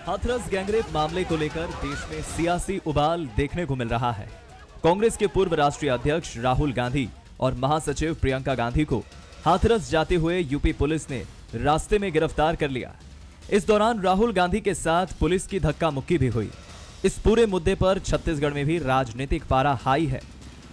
Hathras gangrape मामले को लेकर देश में सियासी उबाल देखने को मिल रहा है। कांग्रेस के पूर्व राष्ट्रीय अध्यक्ष राहुल गांधी और महासचिव प्रियंका गांधी को हाथरस जाते हुए यूपी पुलिस ने रास्ते में गिरफ्तार कर लिया। इस दौरान राहुल गांधी के साथ पुलिस की धक्का मुक्की भी हुई। इस पूरे मुद्दे पर छत्तीसगढ़ में भी राजनीतिक पारा हाई है।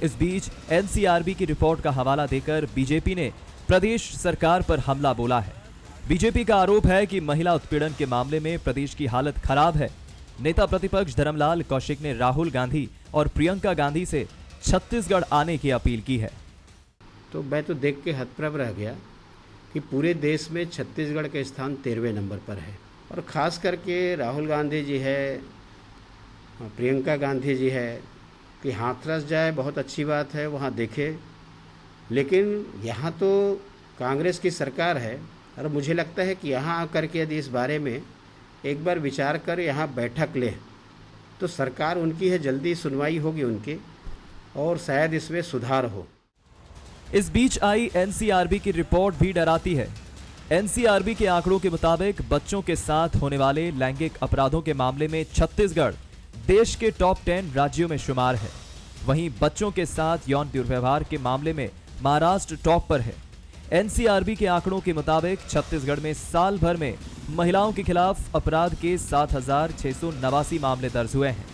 इस बीच एनसीआरबी की रिपोर्ट का हवाला देकर बीजेपी ने प्रदेश सरकार पर हमला बोला है। बीजेपी का आरोप है कि महिला उत्पीड़न के मामले में प्रदेश की हालत खराब है। नेता प्रतिपक्ष धर्मलाल कौशिक ने राहुल गांधी और प्रियंका गांधी से छत्तीसगढ़ आने की अपील की है। तो मैं तो देख के हतप्रभ रह गया कि पूरे देश में छत्तीसगढ़ का स्थान 13वें नंबर पर है और ख़ास करके राहुल गांधी जी है, प्रियंका गांधी जी है कि हाथरस जाए, बहुत अच्छी बात है, वहाँ देखे। लेकिन यहाँ तो कांग्रेस की सरकार है और मुझे लगता है कि यहाँ आकर के यदि इस बारे में एक बार विचार कर यहाँ बैठक ले तो सरकार उनकी है, जल्दी सुनवाई होगी उनकी और शायद इसमें सुधार हो। इस बीच आई एनसीआरबी की रिपोर्ट भी डराती है। एनसीआरबी के आंकड़ों के मुताबिक बच्चों के साथ होने वाले लैंगिक अपराधों के मामले में छत्तीसगढ़ देश के टॉप 10 राज्यों में शुमार है। वहीं बच्चों के साथ यौन दुर्व्यवहार के मामले में महाराष्ट्र टॉप पर है। एनसीआरबी के आंकड़ों के मुताबिक छत्तीसगढ़ में साल भर में महिलाओं के खिलाफ अपराध के 7,689 मामले दर्ज हुए हैं।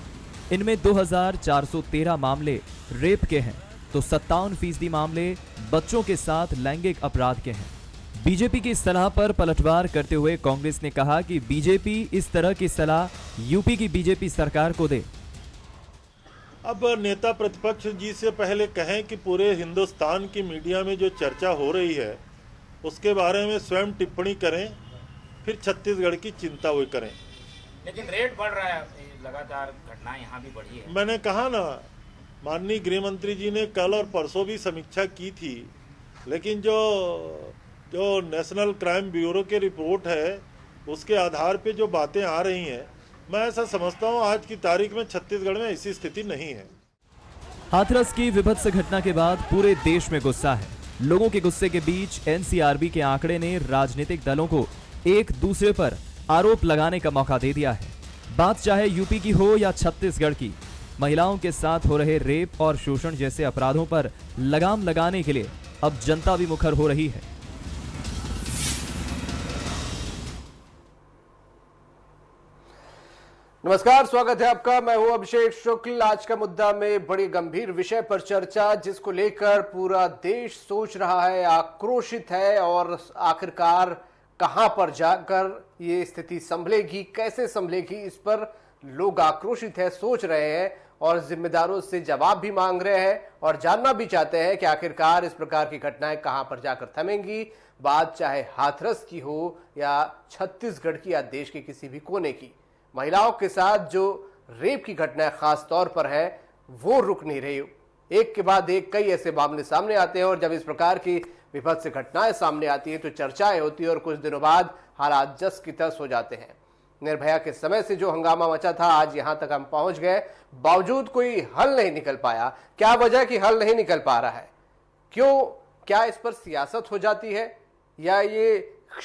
इनमें 2,413 मामले रेप के हैं तो 57% मामले बच्चों के साथ लैंगिक अपराध के हैं। बीजेपी की सलाह पर पलटवार करते हुए कांग्रेस ने कहा कि बीजेपी इस तरह की सलाह यूपी की बीजेपी सरकार को दे। अब नेता प्रतिपक्ष जी से पहले कहें कि पूरे हिंदुस्तान की मीडिया में जो चर्चा हो रही है उसके बारे में स्वयं टिप्पणी करें, फिर छत्तीसगढ़ की चिंता वो करें। लेकिन रेट बढ़ रहा है, लगातार घटनाएं यहाँ भी बढ़ी है। मैंने कहा ना, माननीय गृह मंत्री जी ने कल और परसों भी समीक्षा की थी, लेकिन जो नेशनल क्राइम ब्यूरो की रिपोर्ट है उसके आधार पे जो बातें आ रही हैं, मैं ऐसा समझता हूं आज की तारीख में छत्तीसगढ़ में ऐसी स्थिति नहीं है। हाथरस की विभत्स घटना के बाद पूरे देश में गुस्सा है। लोगों के गुस्से के बीच एनसीआरबी के आंकड़े ने राजनीतिक दलों को एक दूसरे पर आरोप लगाने का मौका दे दिया है। बात चाहे यूपी की हो या छत्तीसगढ़ की, महिलाओं के साथ हो रहे रेप और शोषण जैसे अपराधों पर लगाम लगाने के लिए अब जनता भी मुखर हो रही है। नमस्कार, स्वागत है आपका। मैं हूं अभिषेक शुक्ल। आज का मुद्दा में बड़ी गंभीर विषय पर चर्चा, जिसको लेकर पूरा देश सोच रहा है, आक्रोशित है और आखिरकार कहां पर जाकर ये स्थिति संभलेगी, कैसे संभलेगी, इस पर लोग आक्रोशित है, सोच रहे हैं और जिम्मेदारों से जवाब भी मांग रहे हैं और जानना भी चाहते हैं कि आखिरकार इस प्रकार की घटनाएं कहां पर जाकर थमेंगी। बात चाहे हाथरस की हो या छत्तीसगढ़ की या देश के किसी भी कोने की, महिलाओं के साथ जो रेप की घटनाएं खास तौर पर है वो रुक नहीं रही। एक के बाद एक कई ऐसे मामले सामने आते हैं और जब इस प्रकार की विभत्स घटनाएं सामने आती हैं तो चर्चाएं होती है और कुछ दिनों बाद हालात जस की तस हो जाते हैं। निर्भया के समय से जो हंगामा मचा था, आज यहां तक हम पहुंच गए, बावजूद कोई हल नहीं निकल पाया। क्या वजह कि हल नहीं निकल पा रहा है? क्यों? क्या इस पर सियासत हो जाती है या ये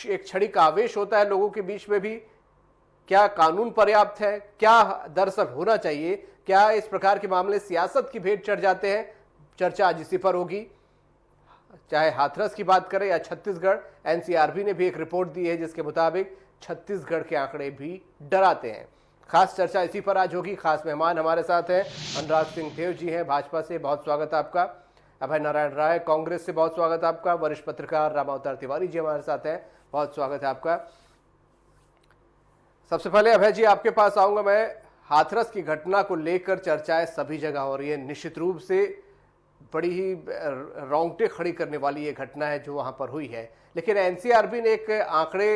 एक क्षणिक आवेश होता है लोगों के बीच में भी? क्या कानून पर्याप्त है? क्या दरअसल होना चाहिए? क्या इस प्रकार के मामले सियासत की भेंट चढ़ जाते हैं? चर्चा आज इसी पर होगी। चाहे हाथरस की बात करें या छत्तीसगढ़, एनसीआरबी ने भी एक रिपोर्ट दी है जिसके मुताबिक छत्तीसगढ़ के आंकड़े भी डराते हैं। खास चर्चा इसी पर आज होगी। खास मेहमान हमारे साथ हैं, अनुराग सिंह देव जी हैं भाजपा से, बहुत स्वागत आपका। अभय नारायण राय कांग्रेस से, बहुत स्वागत आपका। वरिष्ठ पत्रकार रामावतार तिवारी जी हमारे साथ हैं, बहुत स्वागत है आपका। सबसे पहले अभय जी आपके पास आऊंगा मैं। हाथरस की घटना को लेकर चर्चाएं सभी जगह हो रही है। निश्चित रूप से बड़ी ही रोंगटे खड़ी करने वाली ये घटना है जो वहां पर हुई है, लेकिन एनसीआरबी ने एक आंकड़े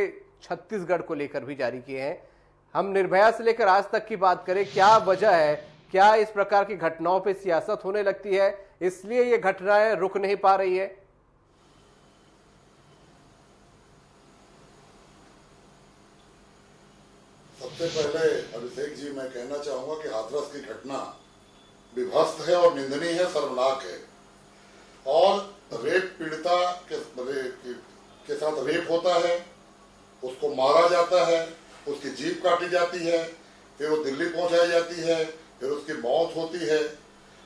छत्तीसगढ़ को लेकर भी जारी किए हैं। हम निर्भया से लेकर आज तक की बात करें, क्या वजह है? क्या इस प्रकार की घटनाओं पे सियासत होने लगती है, इसलिए ये घटनाएं रुक नहीं पा रही है? सबसे पहले अभिषेक जी मैं कहना चाहूंगा कि हाथरस की घटना विभत्स है और निंदनीय है, शर्मनाक है। और रेप पीड़िता के साथ रेप होता है, उसको मारा जाता है, उसकी जीप काटी जाती है, फिर वो दिल्ली पहुंचाई जाती है, फिर उसकी मौत होती है।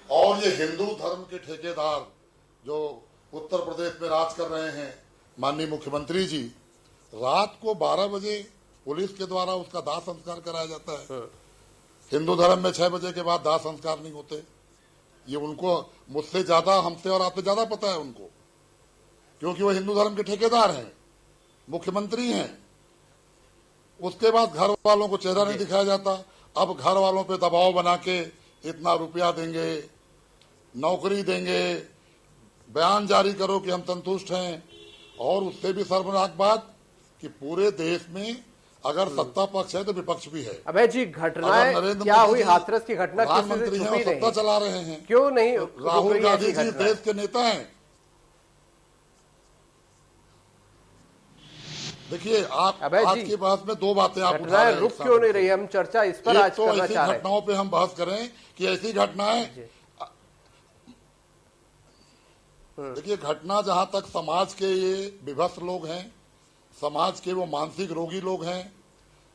और ये हिंदू धर्म के ठेकेदार जो उत्तर प्रदेश में राज कर रहे हैं, माननीय मुख्यमंत्री जी, रात को 12 बजे पुलिस के द्वारा उसका दाह संस्कार कराया जाता है। हिंदू धर्म में 6 बजे के बाद दाह संस्कार नहीं होते। ये उनको मुझसे ज्यादा, हमसे और आपसे ज्यादा पता है उनको, क्योंकि वो हिंदू धर्म के ठेकेदार हैं, मुख्यमंत्री हैं। उसके बाद घर वालों को चेहरा नहीं दिखाया जाता। अब घर वालों पे दबाव बना के इतना रुपया देंगे, नौकरी देंगे, बयान जारी करो कि हम संतुष्ट हैं। और उससे भी शर्मनाक बात कि पूरे देश में अगर सत्ता पक्ष है तो विपक्ष भी है। अबे जी, घटनाएं क्या हुई? हाथरस की घटना प्रधानमंत्री हैं और सत्ता चला रहे हैं, क्यों नहीं? राहुल गांधी जी देश के नेता हैं। देखिए, आप आज की बहस में 2 बातें आप उठा रहे हैं। रुक क्यों नहीं रही? हम चर्चा इस पर आज करना चाह रहे हैं। घटनाओं पे हम बहस करें कि ऐसी घटनाएं, देखिए, घटना जहां तक समाज के ये विभत्स लोग हैं, समाज के वो मानसिक रोगी लोग हैं,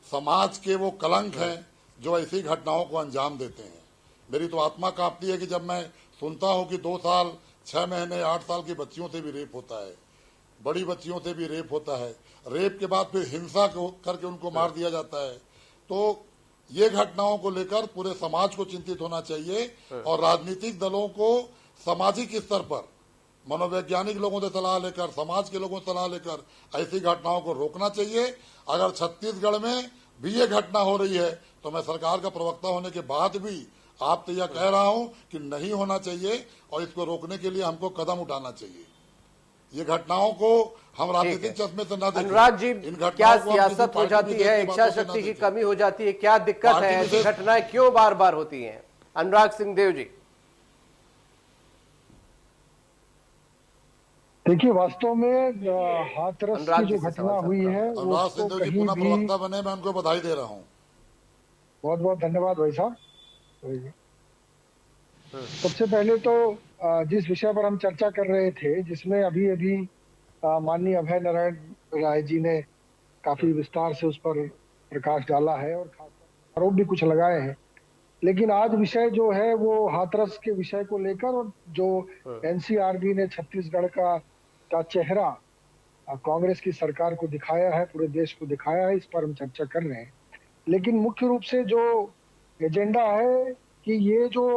समाज के वो कलंक हैं जो ऐसी घटनाओं को अंजाम देते हैं। मेरी तो आत्मा कांपती है कि जब मैं सुनता हूं कि 2 साल 6 महीने 8 साल की बच्चियों से भी रेप होता है, बड़ी बच्चियों से भी रेप होता है, रेप के बाद फिर हिंसा करके उनको मार दिया जाता है। तो ये घटनाओं को लेकर पूरे समाज को चिंतित होना चाहिए और राजनीतिक दलों को सामाजिक स्तर पर मनोवैज्ञानिक लोगों से सलाह लेकर, समाज के लोगों से सलाह लेकर ऐसी घटनाओं को रोकना चाहिए। अगर छत्तीसगढ़ में भी ये घटना हो रही है तो मैं सरकार का प्रवक्ता होने के बाद भी आपसे यह कह रहा हूं कि नहीं होना चाहिए और इसको रोकने के लिए हमको कदम उठाना चाहिए। ये घटनाओं को हम राजनीतिक चश्मे से न देखें। अनुराग जी, क्या सियासत हो जाती है? इच्छा शक्ति की कमी हो जाती है? क्या दिक्कत है? ऐसी घटनाएं क्यों बार बार होती हैं? अनुराग सिंहदेव जी। देखिए, वास्तव में हाथरस की जो घटना हुई है, अनुराग सिंहदेव जी पुनः प्रवक्ता बने, मैं उनको बधाई दे रहा हूँ। बहुत बहुत धन्यवाद भाई साहब। सबसे पहले तो जिस विषय पर हम चर्चा कर रहे थे, जिसमें अभी अभी माननीय अभय नारायण राय जी ने काफी विस्तार से उस पर प्रकाश डाला है और खासकर आरोप भी कुछ लगाए हैं, लेकिन आज विषय जो है वो हाथरस के विषय को लेकर, और जो एनसीआरबी ने छत्तीसगढ़ का चेहरा कांग्रेस की सरकार को दिखाया है, पूरे देश को दिखाया है, इस पर हम चर्चा कर रहे हैं। लेकिन मुख्य रूप से जो एजेंडा है कि ये जो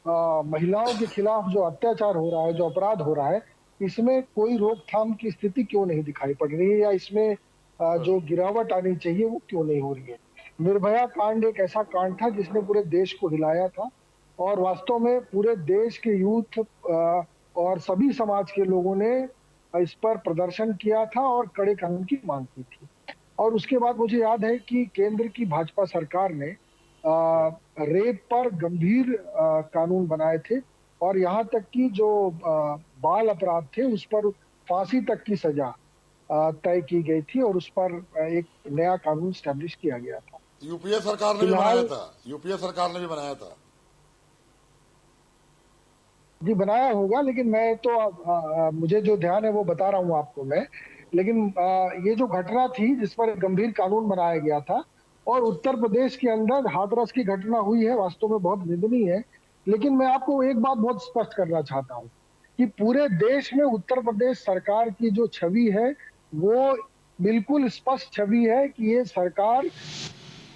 महिलाओं के खिलाफ जो अत्याचार हो रहा है, जो अपराध हो रहा है, इसमें कोई रोकथाम की स्थिति क्यों नहीं दिखाई पड़ रही है, या इसमें जो गिरावट आनी चाहिए वो क्यों नहीं हो रही है। निर्भया कांड एक ऐसा कांड था जिसने पूरे देश को हिलाया था और वास्तव में पूरे देश के यूथ और सभी समाज के लोगों ने इस पर प्रदर्शन किया था और कड़े कानून की मांग की थी। और उसके बाद मुझे याद है कि केंद्र की भाजपा सरकार ने रेप पर गंभीर कानून बनाए थे और यहाँ तक कि जो बाल अपराध थे उस पर फांसी तक की सजा तय की गई थी और उस पर एक नया कानून स्टैब्लिश किया गया था। यूपीए सरकार ने भी बनाया था, यूपीए सरकार ने भी बनाया था जी, बनाया होगा, लेकिन मैं तो मुझे जो ध्यान है वो बता रहा हूँ आपको मैं। लेकिन ये जो घटना थी जिस पर गंभीर कानून बनाया गया था और उत्तर प्रदेश के अंदर हाथरस की घटना हुई है, वास्तव में बहुत निंदनीय है। लेकिन मैं आपको एक बात बहुत स्पष्ट करना चाहता हूँ कि पूरे देश में उत्तर प्रदेश सरकार की जो छवि है वो बिल्कुल स्पष्ट छवि है कि ये सरकार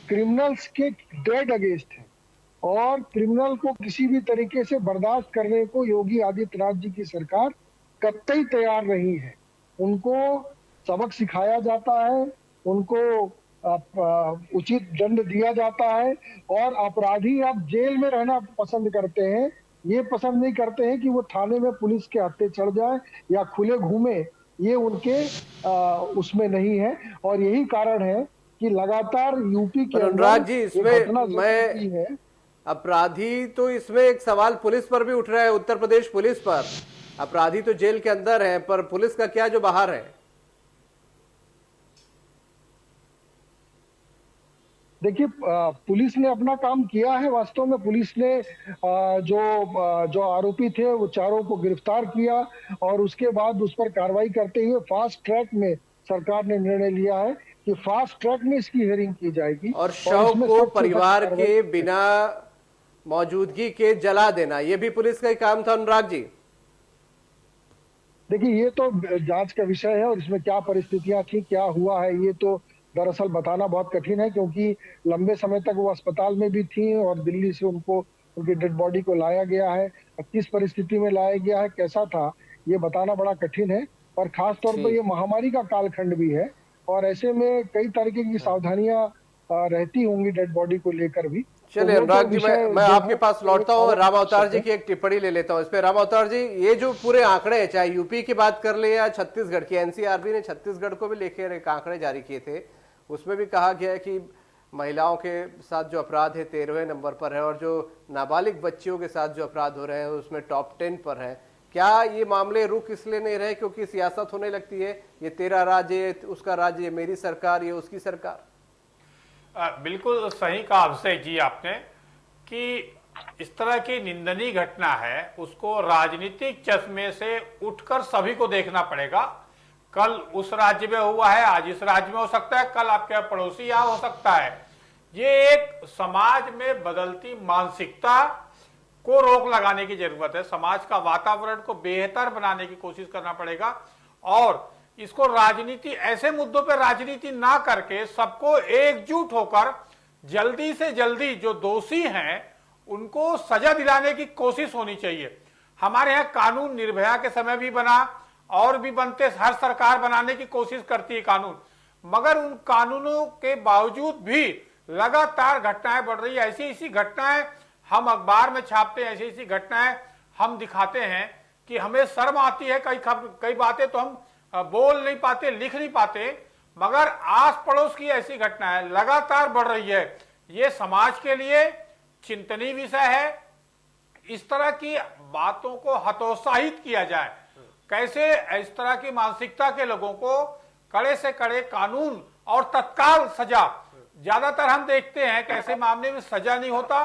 क्रिमिनल्स के डेड अगेंस्ट है और क्रिमिनल को किसी भी तरीके से बर्दाश्त करने को योगी आदित्यनाथ जी की सरकार कतई तैयार नहीं है। उनको सबक सिखाया जाता है, उनको उचित दंड दिया जाता है और अपराधी अब जेल में रहना पसंद करते हैं, ये पसंद नहीं करते हैं कि वो थाने में पुलिस के हत्थे चढ़ जाए या खुले घूमे, ये उनके उसमें नहीं है। और यही कारण है कि लगातार यूपी के अनुराग जी, इसमें मैं अपराधी तो इसमें एक सवाल पुलिस पर भी उठ रहा है, उत्तर प्रदेश पुलिस पर। अपराधी तो जेल के अंदर है पर पुलिस का क्या जो बाहर है? देखिए, पुलिस ने अपना काम किया है। वास्तव में पुलिस ने जो आरोपी थे वो चारों को गिरफ्तार किया और उसके बाद उस पर कार्रवाई करते हुए फास्ट ट्रैक में सरकार ने निर्णय लिया है कि फास्ट ट्रैक में इसकी हियरिंग की जाएगी और शव इसमें को सख्त से परिवार सख्त के कार्रवाई बिना मौजूदगी के जला देना, ये भी पुलिस का ही काम था अनुराग जी। देखिए, ये तो जांच का विषय है और इसमें क्या परिस्थितियां थी, क्या हुआ है, ये तो दरअसल बताना बहुत कठिन है, क्योंकि लंबे समय तक वो अस्पताल में भी थी और दिल्ली से उनको उनकी डेड बॉडी को लाया गया है। किस परिस्थिति में लाया गया है, कैसा था, ये बताना बड़ा कठिन है। और खास तौर पर ये महामारी का कालखंड भी है और ऐसे में कई तरीके की सावधानियां रहती होंगी डेड बॉडी को लेकर भी। चलिए तो वो तो अनुराग जी, विषय मैं जो आपके है, पास लौटता हूँ। एक राम अवतार और जी की एक टिप्पणी ले लेता हूँ इस पे। राम अवतार जी, ये जो पूरे आंकड़े हैं, चाहे यूपी की बात कर ले या छत्तीसगढ़ की, एनसीआरबी ने छत्तीसगढ़ को भी लेकर एक आंकड़े जारी किए थे। उसमें भी कहा गया है कि महिलाओं के साथ जो अपराध है 13वें नंबर पर है और जो नाबालिग बच्चियों के साथ जो अपराध हो रहे हैं उसमें टॉप 10 पर है। क्या ये मामले रुक इसलिए नहीं रहे क्योंकि सियासत होने लगती है, ये तेरा राज्य, ये उसका राज्य, ये मेरी सरकार, ये उसकी सरकार? बिल्कुल सही कहा अभिषेक जी आपने कि इस तरह की निंदनीय घटना है उसको राजनीतिक चश्मे से उठकर सभी को देखना पड़ेगा। कल उस राज्य में हुआ है, आज इस राज्य में हो सकता है, कल आपके पड़ोसी यहाँ हो सकता है। ये एक समाज में बदलती मानसिकता को रोक लगाने की जरूरत है। समाज का वातावरण को बेहतर बनाने की कोशिश करना पड़ेगा और इसको राजनीति, ऐसे मुद्दों पर राजनीति ना करके सबको एकजुट होकर जल्दी से जल्दी जो दोषी हैं उनको सजा दिलाने की कोशिश होनी चाहिए। हमारे यहाँ कानून निर्भया के समय भी बना और भी बनते, हर सरकार बनाने की कोशिश करती है कानून, मगर उन कानूनों के बावजूद भी लगातार घटनाएं बढ़ रही है। ऐसी ऐसी घटनाएं हम अखबार में छापते हैं, ऐसी ऐसी घटनाएं हम दिखाते हैं कि हमें शर्म आती है। कई बातें तो हम बोल नहीं पाते, लिख नहीं पाते, मगर आस पड़ोस की ऐसी घटनाएं लगातार बढ़ रही है। ये समाज के लिए चिंतनीय विषय है। इस तरह की बातों को हतोत्साहित किया जाए, कैसे इस तरह की मानसिकता के लोगों को कड़े से कड़े कानून और तत्काल सजा। ज्यादातर हम देखते हैं कि ऐसे मामले में सजा नहीं होता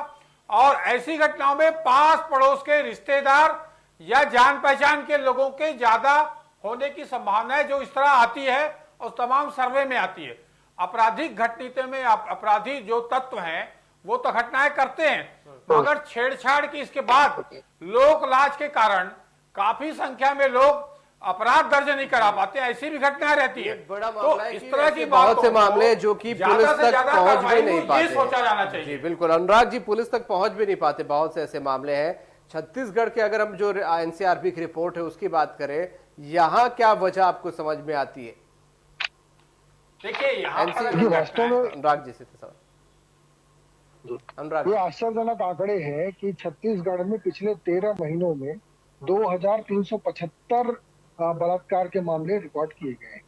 और ऐसी घटनाओं में पास पड़ोस के रिश्तेदार या जान पहचान के लोगों के ज्यादा होने की संभावना है, जो इस तरह आती है और तमाम सर्वे में आती है। आपराधिक घटना में अपराधी जो तत्व हैं वो तो घटनाएं करते हैं, मगर छेड़छाड़ की इसके बाद लोक लाज के कारण काफी संख्या में लोग अपराध दर्ज नहीं करा पाते, ऐसी भी घटनाएं रहती है। बड़ा तो मामला है इस कि तरह की बहुत से बातों मामले को जो कि ज्यादा पुलिस से तक ज्यादा पहुंच भी कार्रवाई नहीं ये पाते। सोचा जाना चाहिए। जी बिल्कुल अनुराग जी, पुलिस तक पहुंच भी नहीं पाते, बहुत से ऐसे मामले हैं। छत्तीसगढ़ के अगर हम जो एनसीआरबी की रिपोर्ट है उसकी बात करें, यहाँ क्या वजह आपको समझ में आती है? देखिए यहाँ वास्तव में अनुराग जी से सवाल। अनुराग, ये आश्चर्यजनक आंकड़े हैं कि छत्तीसगढ़ में पिछले 13 महीनों में 2375 बलात्कार के मामले रिकॉर्ड किए गए।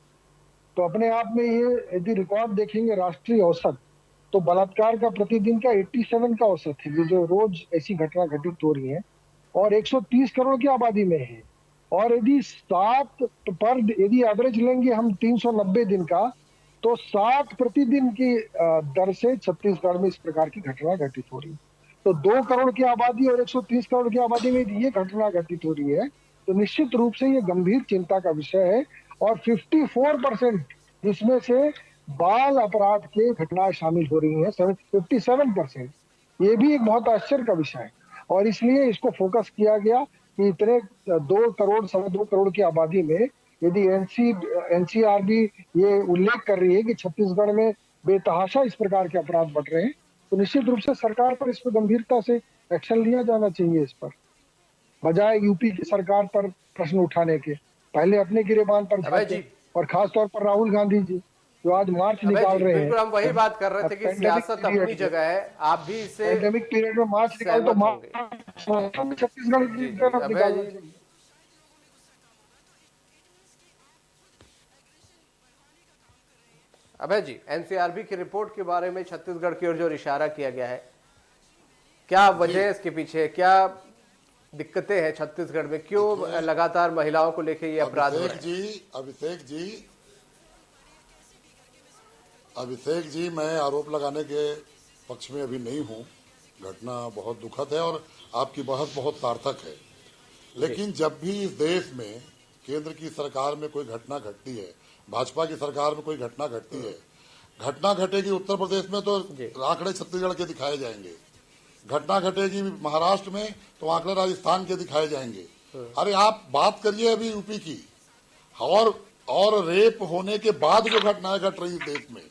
तो अपने आप में ये यदि रिकॉर्ड देखेंगे राष्ट्रीय औसत, तो बलात्कार का प्रतिदिन का 87 का औसत है, ये जो रोज ऐसी घटना घटित हो रही है और 130 करोड़ की आबादी में है। और यदि 7 पर यदि एवरेज लेंगे हम 390 दिन का, तो 7 प्रतिदिन की दर से छत्तीसगढ़ में इस प्रकार की घटना घटित हो रही है। तो 2 करोड़ की आबादी और 130 करोड़ की आबादी में यदि ये घटना घटित हो रही है तो निश्चित रूप से ये गंभीर चिंता का विषय है। और 54% जिसमें से बाल अपराध के घटनाएं शामिल हो रही हैं, 57%, ये भी एक बहुत आश्चर्य का विषय है। और इसलिए इसको फोकस किया गया कि इतने 2 करोड़ 2.25 करोड़ की आबादी में यदि एनसीआरबी ये उल्लेख कर रही है कि छत्तीसगढ़ में बेतहाशा इस प्रकार के अपराध बढ़ रहे हैं, तो निश्चित रूप से सरकार पर इस पर गंभीरता से एक्शन लिया जाना चाहिए। इस पर बजाय यूपी की सरकार पर प्रश्न उठाने के, पहले अपने गिरेबान पर जाते, और खास तौर पर राहुल गांधी जी जो आज मार्च निकाल रहे हैं। बिल्कुल हम वही बात कर रहे थे कि सियासत अपनी जगह है, आप भी इससे पैंडेमिक पीरियड में मार्च निकाल, तो मार्च छत्तीसगढ़ की तरफ निकालना चाहिए। अभय जी, एनसीआरबी की रिपोर्ट के बारे में छत्तीसगढ़ की ओर जो इशारा किया गया है, क्या वजह है इसके पीछे, क्या दिक्कतें हैं छत्तीसगढ़ में, क्यों लगातार महिलाओं को लेकर ये अपराध हो रहे हैं? अभिषेक जी, मैं आरोप लगाने के पक्ष में अभी नहीं हूं। घटना बहुत दुखद है और आपकी बहस बहुत सार्थक है, लेकिन जब भी इस देश में केंद्र की सरकार में कोई घटना घटती है, भाजपा की सरकार में कोई घटना घटती है, घटना घटेगी उत्तर प्रदेश में तो आंकड़े छत्तीसगढ़ के दिखाए जाएंगे, घटना घटेगी महाराष्ट्र में तो आंकड़े राजस्थान के दिखाए जाएंगे। अरे आप बात करिए अभी यूपी की, और रेप होने के बाद जो घटनाएं घट रही देश में,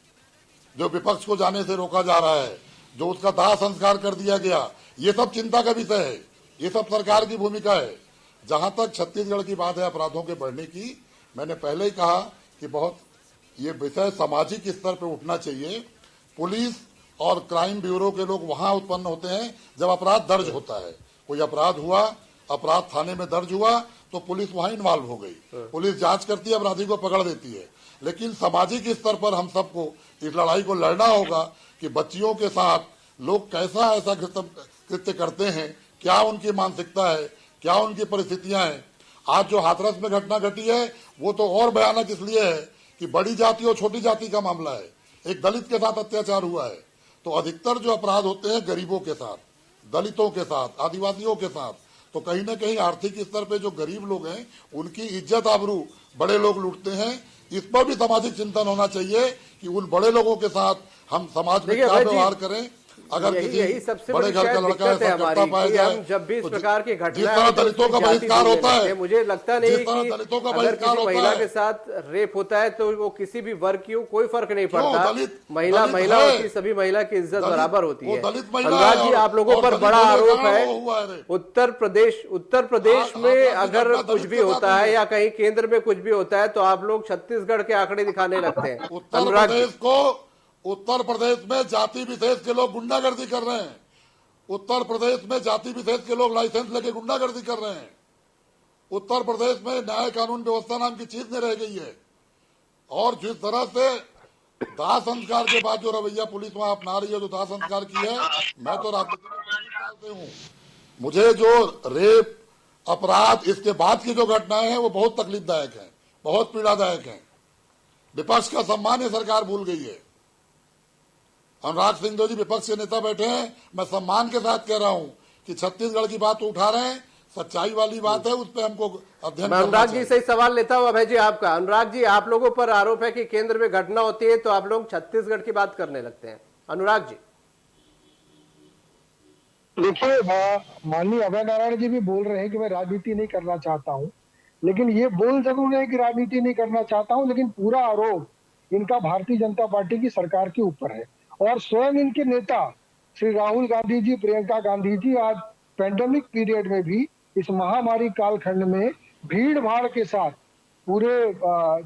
जो विपक्ष को जाने से रोका जा रहा है, जो उसका दाह संस्कार कर दिया गया, ये सब चिंता का विषय है, ये सब सरकार की भूमिका है। जहां तक छत्तीसगढ़ की बात है अपराधों के बढ़ने की, मैंने पहले ही कहा कि बहुत ये विषय सामाजिक स्तर पर उठना चाहिए। पुलिस और क्राइम ब्यूरो के लोग वहां उत्पन्न होते हैं जब अपराध दर्ज होता है। कोई अपराध हुआ, अपराध थाने में दर्ज हुआ तो पुलिस वहां इन्वॉल्व हो गई, पुलिस जांच करती है, अपराधी को पकड़ देती है। लेकिन सामाजिक स्तर पर हम सबको इस लड़ाई को लड़ना होगा कि बच्चियों के साथ लोग कैसा ऐसा कृत्य करते हैं, क्या उनकी मानसिकता है, क्या उनकी परिस्थितियां हैं। आज जो हाथरस में घटना घटी है वो तो और भयानक इसलिए है कि बड़ी जाति और छोटी जाति का मामला है, एक दलित के साथ अत्याचार हुआ है। तो अधिकतर जो अपराध होते हैं गरीबों के साथ, दलितों के साथ, आदिवासियों के साथ। तो कहीं न कहीं आर्थिक स्तर पे जो गरीब लोग हैं उनकी इज्जत आबरू बड़े लोग लूटते हैं। इस पर भी सामाजिक चिंतन होना चाहिए कि उन बड़े लोगों के साथ हम समाज में क्या व्यवहार करें। अगर यही सबसे बड़े घर का लड़का दिक्कत है हमारी कि हम जब भी इस प्रकार की घटना दलितों का बहिष्कार होता है, मुझे लगता नहीं कि दलितों का अगर किसी महिला के साथ रेप होता है तो वो किसी भी वर्ग की हो, कोई फर्क नहीं पड़ता, महिला होती है, सभी महिला की इज्जत बराबर होती है। अनुराग जी, आप लोगों पर बड़ा आरोप है उत्तर प्रदेश में अगर कुछ भी होता है या कहीं केंद्र में कुछ भी होता है तो आप लोग छत्तीसगढ़ के आंकड़े दिखाने लगते हैं। उत्तर प्रदेश में जाति विशेष के लोग गुंडागर्दी कर रहे हैं। उत्तर प्रदेश में जाति विशेष के लोग लाइसेंस लेके गुंडागर्दी कर रहे हैं। उत्तर प्रदेश में न्याय कानून व्यवस्था नाम की चीज नहीं रह गई है। और जिस तरह से दाह संस्कार के बाद जो रवैया पुलिस वहां अपना रही है, जो दाह संस्कार की है, मैं तो राजनीति में 25 साल से हूं, मुझे जो रेप अपराध इसके बाद की जो घटनाएं हैं वो बहुत तकलीफदायक है, बहुत पीड़ादायक है। विपक्ष का सम्मान ये सरकार भूल गई है। अनुराग सिंह जी विपक्ष के नेता बैठे हैं, मैं सम्मान के साथ कह रहा हूं कि छत्तीसगढ़ की बात उठा रहे हैं, सच्चाई वाली बात है, उस पर हमको अध्ययन करना चाहिए। अनुराग जी से सवाल लेता हूं अभय जी आपका। अनुराग जी, आप लोगों पर आरोप है कि केंद्र में घटना होती है तो आप लोग छत्तीसगढ़ की बात करने लगते हैं। अनुराग जी देखिए, माननीय अभय नारायण जी भी बोल रहे हैं कि मैं राजनीति नहीं करना चाहता हूं, लेकिन ये बोल जरूर रहे हैं कि राजनीति नहीं करना चाहता हूं, लेकिन पूरा आरोप इनका भारतीय जनता पार्टी की सरकार के ऊपर है। और स्वयं इनके नेता श्री राहुल गांधी जी, प्रियंका गांधी जी आज पैंडेमिक पीरियड में भी, इस महामारी कालखंड में भीड़ भाड़ के साथ, पूरे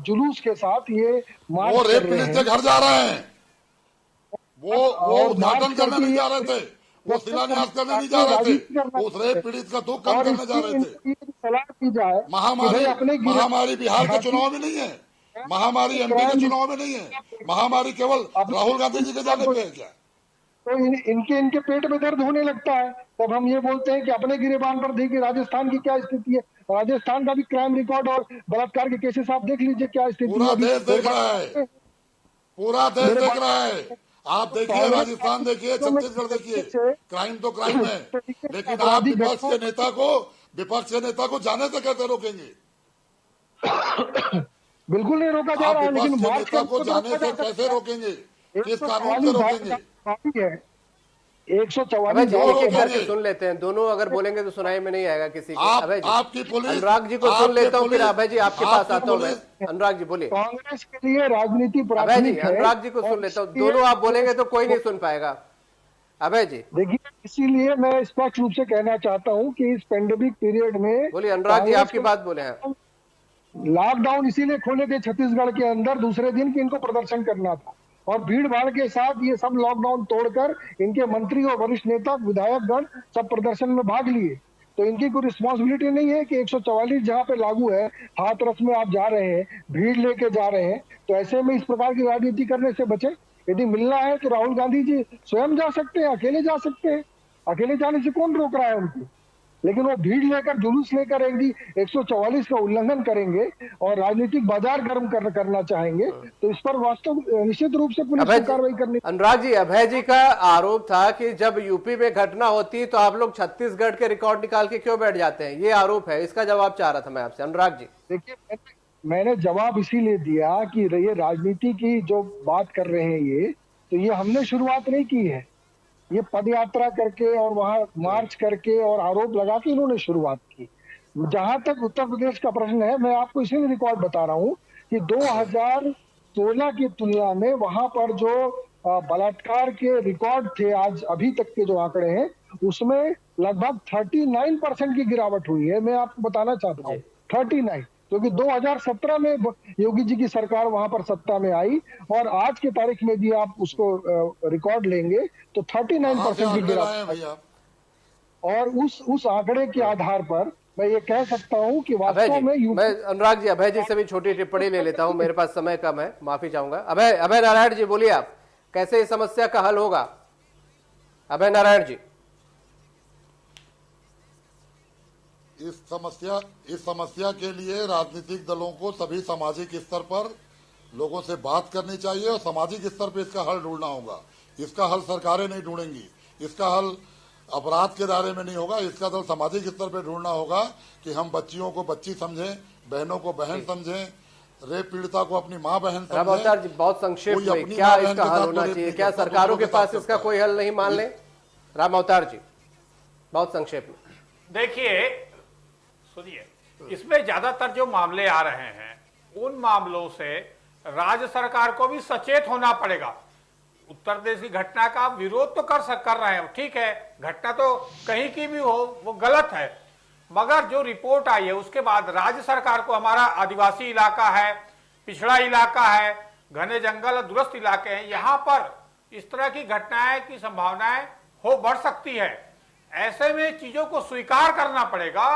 जुलूस के साथ ये मार्च कर रहे हैं। घर जा रहे हैं, वो उद्घाटन करने नहीं जा रहे थे, वो शिलान्यास करने नहीं जा रहे थे, उस रेप पीड़ित का दुख कम करने जा रहे थे। सलाह की जाए, महामारी बिहार के चुनाव में नहीं है, महामारी एमपी के चुनाव में नहीं है, महामारी केवल राहुल गांधी जी के जाने पे है क्या? तो इनके पेट में दर्द होने लगता है, तब हम ये बोलते हैं कि अपने गिरेबान पर देखिए राजस्थान की क्या स्थिति है। राजस्थान का भी क्राइम रिकॉर्ड और बलात्कार के केसेस आप देख लीजिए क्या स्थिति है। पूरा देश देख रहा है, पूरा देश देख रहा है। आप देखिए राजस्थान देखिए, छत्तीसगढ़ देखिए, क्राइम तो क्राइम है, लेकिन आप विपक्ष के नेता को जाने से कैसे रोकेंगे? बिल्कुल नहीं रोका जा रहा है, लेकिन नेता को जाने से कैसे रोकेंगे? किस कानून से रोकेंगे? 144 सुन लेते हैं, दोनों अगर बोलेंगे तो सुनाई में नहीं आएगा किसी को। आपकी पुलिस, अनुराग जी को सुन लेता हूँ, फिर अभय जी आपके पास आता हूँ मैं। अनुराग जी बोलिए। कांग्रेस के लिए राजनीति अभय जी, अनुराग जी को सुन लेता हूँ, दोनों आप बोलेंगे तो कोई नहीं सुन पाएगा। अभय जी देखिए, इसीलिए मैं स्पष्ट रूप से कहना चाहता हूँ कि इस पेंडेमिक पीरियड में बोलिए। अनुराग जी आपकी बात बोले हैं। लॉकडाउन इसीलिए खोले थे छत्तीसगढ़ के अंदर दूसरे दिन कि इनको प्रदर्शन करना था, और भीड़ भाड़ के साथ ये सब लॉकडाउन तोड़कर इनके मंत्री और वरिष्ठ नेता, विधायकगण सब प्रदर्शन में भाग लिए। तो इनकी कोई रिस्पॉन्सिबिलिटी नहीं है कि 144 जहां पे लागू है, हाथरस में आप जा रहे हैं, भीड़ लेके जा रहे हैं, तो ऐसे में इस प्रकार की राजनीति करने से बचे। यदि मिलना है तो राहुल गांधी जी स्वयं जा सकते हैं, अकेले जा सकते हैं, अकेले जाने से कौन रोक रहा है उनको? लेकिन वो भीड़ लेकर, जुलूस लेकर 144 का उल्लंघन करेंगे और राजनीतिक बाजार गर्म करना चाहेंगे, तो इस पर वास्तव निश्चित रूप से पुलिस को कार्रवाई करनी। अनुराग जी, अभय जी का आरोप था कि जब यूपी में घटना होती तो आप लोग छत्तीसगढ़ के रिकॉर्ड निकाल के क्यों बैठ जाते हैं, ये आरोप है, इसका जवाब चाह रहा था मैं आपसे। अनुराग जी देखिए, मैंने जवाब इसीलिए दिया कि ये राजनीति की जो बात कर रहे हैं ये, तो ये हमने शुरुआत नहीं की है। ये पद यात्रा करके और वहां मार्च करके और आरोप लगा के इन्होंने शुरुआत की। जहां तक उत्तर प्रदेश का प्रश्न है, मैं आपको इसीलिए रिकॉर्ड बता रहा हूं कि 2016 की तुलना में वहां पर जो बलात्कार के रिकॉर्ड थे, आज अभी तक के जो आंकड़े हैं, उसमें लगभग 39% की गिरावट हुई है। मैं आपको बताना चाहता हूँ 39, क्योंकि 2017 में योगी जी की सरकार वहां पर सत्ता में आई, और आज की तारीख में भी आप उसको रिकॉर्ड लेंगे तो 39% की गिरावट, भैया और उस आंकड़े के आधार पर मैं ये कह सकता हूं कि वास्तव में मैं अनुराग जी, अभय जी से भी छोटी टिप्पणी ले लेता हूं, मेरे पास समय कम है, माफी चाहूंगा। अभय नारायण जी बोलिए, आप कैसे इस समस्या का हल होगा? अभय नारायण जी। इस समस्या के लिए राजनीतिक दलों को सभी सामाजिक स्तर पर लोगों से बात करनी चाहिए और सामाजिक स्तर पर इसका हल ढूंढना होगा। इसका हल सरकारें नहीं ढूंढेंगी, इसका हल अपराध के दायरे में नहीं होगा, इसका हल सामाजिक स्तर पर ढूंढना होगा कि हम बच्चियों को बच्ची समझें, बहनों को बहन समझें, रेप पीड़िता को अपनी माँ बहन समझें। राम अवतार जी, बहुत संक्षेप में क्या इसका हल होना चाहिए? क्या सरकारों के पास इसका कोई हल नहीं मान ले? राम अवतार जी, बहुत संक्षेप में। देखिए, सुनिए, इसमें ज्यादातर जो मामले आ रहे हैं उन मामलों से राज्य सरकार को भी सचेत होना पड़ेगा। उत्तर प्रदेश की घटना का विरोध तो कर रहे हैं, ठीक है, घटना तो कहीं की भी हो वो गलत है, मगर जो रिपोर्ट आई है उसके बाद राज्य सरकार को, हमारा आदिवासी इलाका है, पिछड़ा इलाका है, घने जंगल दूरस्थ इलाके हैं, यहाँ पर इस तरह की घटनाएं की संभावनाएं बढ़ सकती है। ऐसे में चीजों को स्वीकार करना पड़ेगा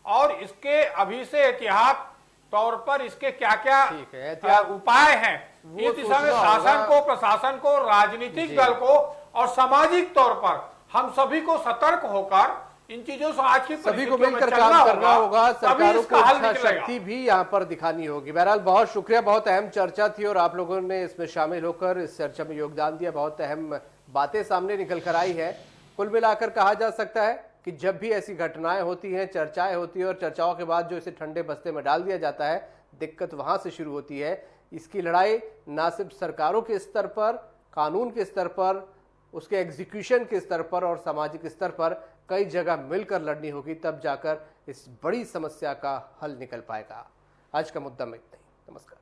और इसके अभी से एहतियात तौर पर इसके क्या क्या उपाय हैं, इस दिशा में शासन को, प्रशासन को, राजनीतिक दल को और सामाजिक तौर पर हम सभी को सतर्क होकर इन चीजों से आज की सभी को मिलकर काम करना होगा। सरकारों को इच्छा शक्ति भी यहाँ पर दिखानी होगी। बहरहाल बहुत शुक्रिया, बहुत अहम चर्चा थी और आप लोगों ने इसमें शामिल होकर इस चर्चा में योगदान दिया, बहुत अहम बातें सामने निकल कर आई है। कुल मिलाकर कहा जा सकता है कि जब भी ऐसी घटनाएं होती हैं, चर्चाएं होती है और चर्चाओं के बाद जो इसे ठंडे बस्ते में डाल दिया जाता है, दिक्कत वहां से शुरू होती है। इसकी लड़ाई ना सिर्फ सरकारों के स्तर पर, कानून के स्तर पर, उसके एग्जीक्यूशन के स्तर पर और सामाजिक स्तर पर कई जगह मिलकर लड़नी होगी, तब जाकर इस बड़ी समस्या का हल निकल पाएगा। आज का मुद्दा में इतना ही। नमस्कार।